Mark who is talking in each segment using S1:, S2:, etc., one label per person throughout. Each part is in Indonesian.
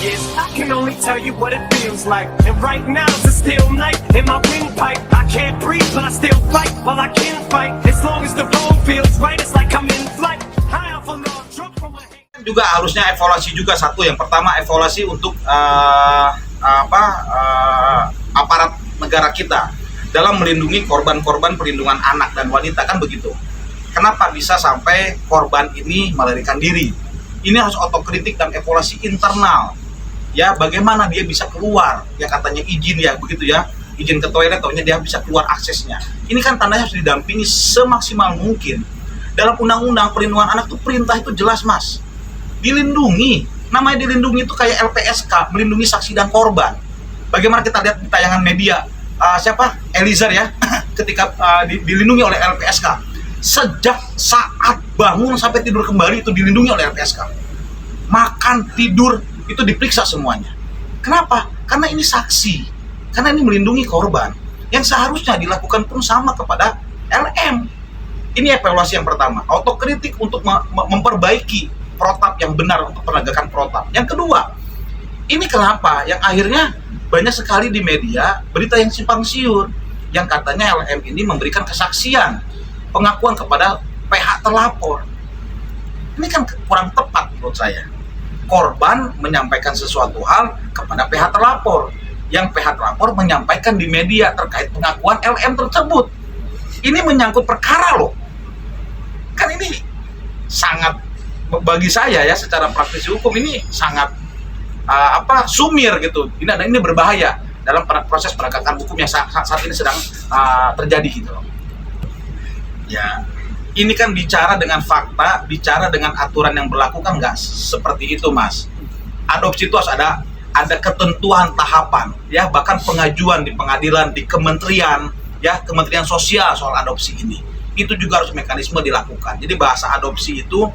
S1: years. I can only tell you what it feels like. And right now it's a still night in my windpipe. I can't breathe, but I still fight while I can fight. As long as the road feels right, it's like I'm in flight. High off a log, drunk from my hand.
S2: Juga harusnya evaluasi juga satu. Yang pertama evaluasi untuk aparat negara kita dalam melindungi korban-korban perlindungan anak dan wanita, kan begitu. Kenapa bisa sampai korban ini melarikan diri? Ini harus otokritik dan evaluasi internal. Ya, bagaimana dia bisa keluar? Ya katanya izin ya, begitu ya. Izin ke toilet, taunya dia bisa keluar aksesnya. Ini kan tandanya harus didampingi semaksimal mungkin. Dalam undang-undang perlindungan anak itu perintah itu jelas, Mas. Dilindungi. Namanya dilindungi itu kayak LPSK, melindungi saksi dan korban. Bagaimana kita lihat di tayangan media, siapa? Eliezer ya, ketika dilindungi oleh LPSK. Sejak saat bangun sampai tidur kembali itu dilindungi oleh LPSK. Makan, tidur, itu diperiksa semuanya. Kenapa? Karena ini saksi. Karena ini melindungi korban. Yang seharusnya dilakukan pun sama kepada LM. Ini evaluasi yang pertama. Autokritik untuk memperbaiki protap yang benar untuk penegakan protap. Yang kedua, ini kenapa yang akhirnya banyak sekali di media berita yang simpang siur yang katanya LM ini memberikan kesaksian, pengakuan kepada pihak terlapor. Ini kan kurang tepat menurut saya. Korban menyampaikan sesuatu hal kepada pihak terlapor, yang pihak terlapor menyampaikan di media terkait pengakuan LM tersebut. Ini menyangkut perkara loh. Kan ini sangat, bagi saya ya secara praktisi hukum ini sangat sumir gitu. Ini berbahaya dalam proses penegakan hukum yang saat ini sedang terjadi gitu loh. Ya, ini kan bicara dengan fakta, bicara dengan aturan yang berlaku kan nggak seperti itu, Mas. Adopsi itu harus ada ketentuan tahapan, ya, bahkan pengajuan di pengadilan, di kementerian, ya, Kementerian Sosial soal adopsi ini. Itu juga harus mekanisme dilakukan. Jadi bahasa adopsi itu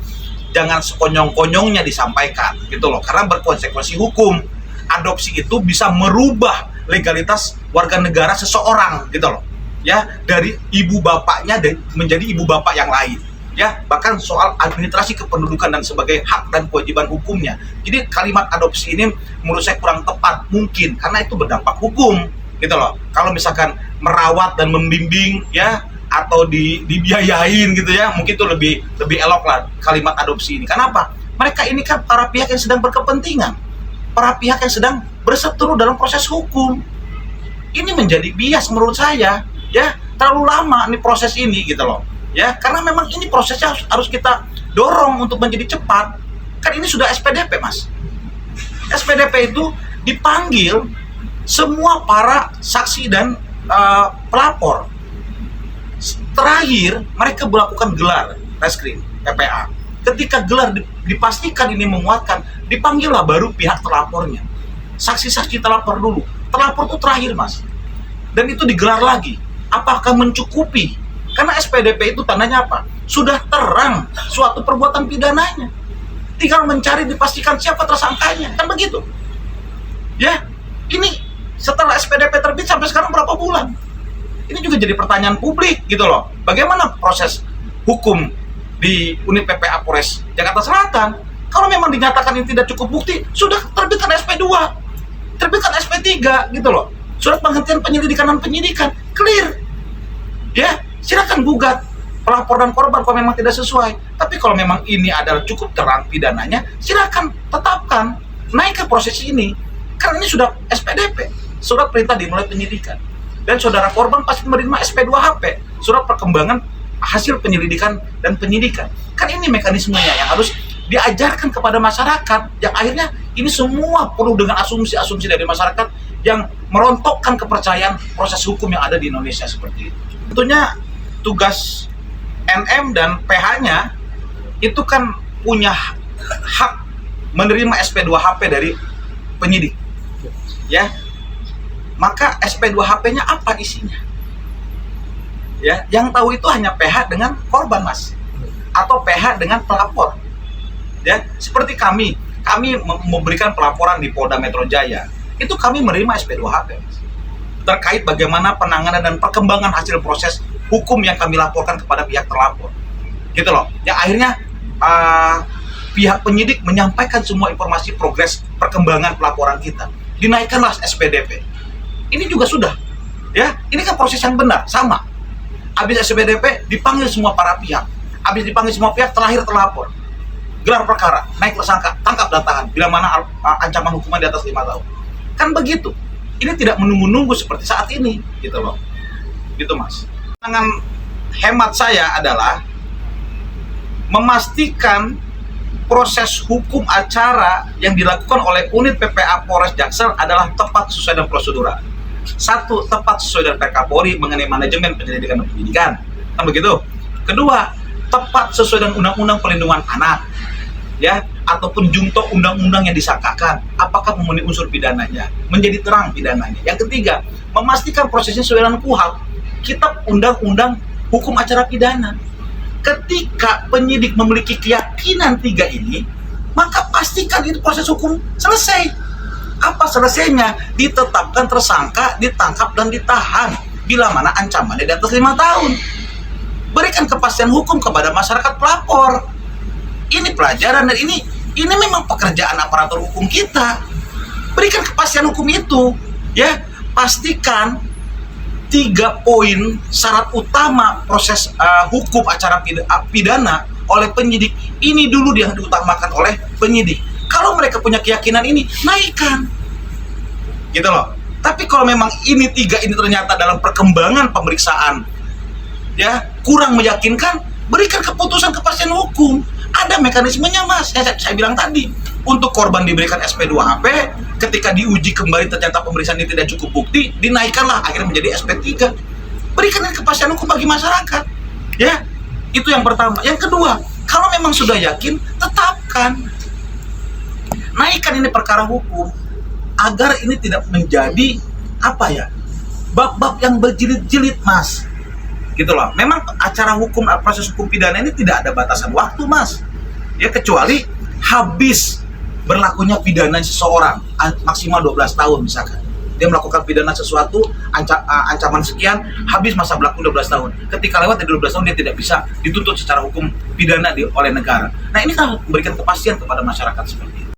S2: jangan sekonyong-konyongnya disampaikan, gitu loh, karena berkonsekuensi hukum. Adopsi itu bisa merubah legalitas warga negara seseorang, gitu loh. Ya, dari ibu bapaknya menjadi ibu bapak yang lain, ya, bahkan soal administrasi kependudukan dan sebagai hak dan kewajiban hukumnya. Jadi kalimat adopsi ini menurut saya kurang tepat mungkin karena itu berdampak hukum, gitu loh. Kalau misalkan merawat dan membimbing, ya, atau dibiayain gitu ya, mungkin itu lebih elok lah kalimat adopsi ini. Kenapa? Mereka ini kan para pihak yang sedang berkepentingan, para pihak yang sedang berseteru dalam proses hukum. Ini menjadi bias menurut saya. Ya, terlalu lama nih proses ini gitu loh. Ya, karena memang ini prosesnya harus kita dorong untuk menjadi cepat. Kan ini sudah SPDP, Mas. SPDP itu dipanggil semua para saksi dan pelapor. Terakhir mereka melakukan gelar reskrim PPA. Ketika gelar dipastikan ini memuatkan, dipanggillah baru pihak telapornya. Saksi-saksi telapor dulu. Telapor itu terakhir, Mas. Dan itu digelar lagi. Apakah mencukupi? Karena SPDP itu tandanya apa? Sudah terang suatu perbuatan pidananya. Tinggal mencari dipastikan siapa tersangkanya. Kan begitu? Ya, ini setelah SPDP terbit sampai sekarang berapa bulan? Ini juga jadi pertanyaan publik gitu loh. Bagaimana proses hukum di unit PPA Polres Jakarta Selatan? Kalau memang dinyatakan ini tidak cukup bukti, sudah terbitkan SP2, terbitkan SP3 gitu loh. Surat penghentian penyelidikan dan penyidikan, clear. Ya, silakan gugat pelapor dan korban kalau memang tidak sesuai. Tapi kalau memang ini adalah cukup terang pidananya, silakan tetapkan, naik ke proses ini. Karena ini sudah SPDP, surat perintah dimulai penyidikan. Dan saudara korban pasti menerima SP2HP, surat perkembangan hasil penyelidikan dan penyidikan. Kan ini mekanismenya yang harus diajarkan kepada masyarakat, yang akhirnya ini semua penuh dengan asumsi-asumsi dari masyarakat yang merontokkan kepercayaan proses hukum yang ada di Indonesia seperti itu. Tentunya tugas NM dan PH-nya itu kan punya hak menerima SP2HP dari penyidik, ya. Maka SP2HP-nya apa isinya? Ya, yang tahu itu hanya PH dengan korban, Mas, atau PH dengan pelapor. Ya, seperti kami memberikan pelaporan di Polda Metro Jaya, itu kami menerima SP2HP, Mas, terkait bagaimana penanganan dan perkembangan hasil proses hukum yang kami laporkan kepada pihak terlapor, gitu loh. Yang akhirnya pihak penyidik menyampaikan semua informasi progres perkembangan pelaporan kita. Dinaikkanlah SPDP. Ini juga sudah, ya. Ini kan proses yang benar, sama. Habis SPDP dipanggil semua para pihak. Habis dipanggil semua pihak, terakhir terlapor. Gelar perkara, naik tersangka, tangkap dan tahan. Bila mana ancaman hukuman di atas 5 tahun. Kan begitu. Ini tidak menunggu-nunggu seperti saat ini, gitu loh. Gitu, Mas. Dengan hemat saya adalah memastikan proses hukum acara yang dilakukan oleh unit PPA Polres Jaksel adalah tepat sesuai dengan prosedural. Satu, tepat sesuai dengan PK Polri mengenai manajemen penyelidikan dan penyidikan. Kan begitu. Kedua, tepat sesuai dengan Undang-Undang Perlindungan Anak, ya, ataupun junto undang-undang yang disangkakan, apakah memenuhi unsur pidananya, menjadi terang pidananya. Yang ketiga, memastikan prosesnya sesuai dengan KUHP, Kitab Undang-Undang Hukum Acara Pidana. Ketika penyidik memiliki keyakinan 3 ini, maka pastikan itu proses hukum selesai. Apa selesainya? Ditetapkan tersangka, ditangkap dan ditahan bila mana ancamannya di atas 5 tahun. Berikan kepastian hukum kepada masyarakat pelapor. Ini pelajaran dan ini memang pekerjaan aparatur hukum kita. Berikan kepastian hukum itu, ya. Pastikan 3 poin syarat utama proses hukum acara pidana oleh penyidik ini dulu yang diutamakan oleh penyidik. Kalau mereka punya keyakinan ini, naikkan, gitu loh. Tapi kalau memang ini 3 ini ternyata dalam perkembangan pemeriksaan, ya, kurang meyakinkan, berikan keputusan kepastian hukum. Ada mekanismenya, Mas. Saya bilang tadi, untuk korban diberikan SP2HP, ketika diuji kembali ternyata pemeriksaan ini tidak cukup bukti, dinaikkanlah akhirnya menjadi SP3. Berikan kepastian hukum bagi masyarakat, ya. Itu yang pertama. Yang kedua, kalau memang sudah yakin, tetapkan, naikkan ini perkara hukum agar ini tidak menjadi apa ya, bab-bab yang berjilid-jilid, Mas. Gitu loh. Memang acara hukum, proses hukum pidana ini tidak ada batasan waktu, Mas. Ya, kecuali habis berlakunya pidana seseorang maksimal 12 tahun misalkan. Dia melakukan pidana sesuatu, ancaman sekian, habis masa berlaku 12 tahun. Ketika lewat dari 12 tahun dia tidak bisa dituntut secara hukum pidana oleh negara. Nah, ini kan memberikan kepastian kepada masyarakat seperti itu.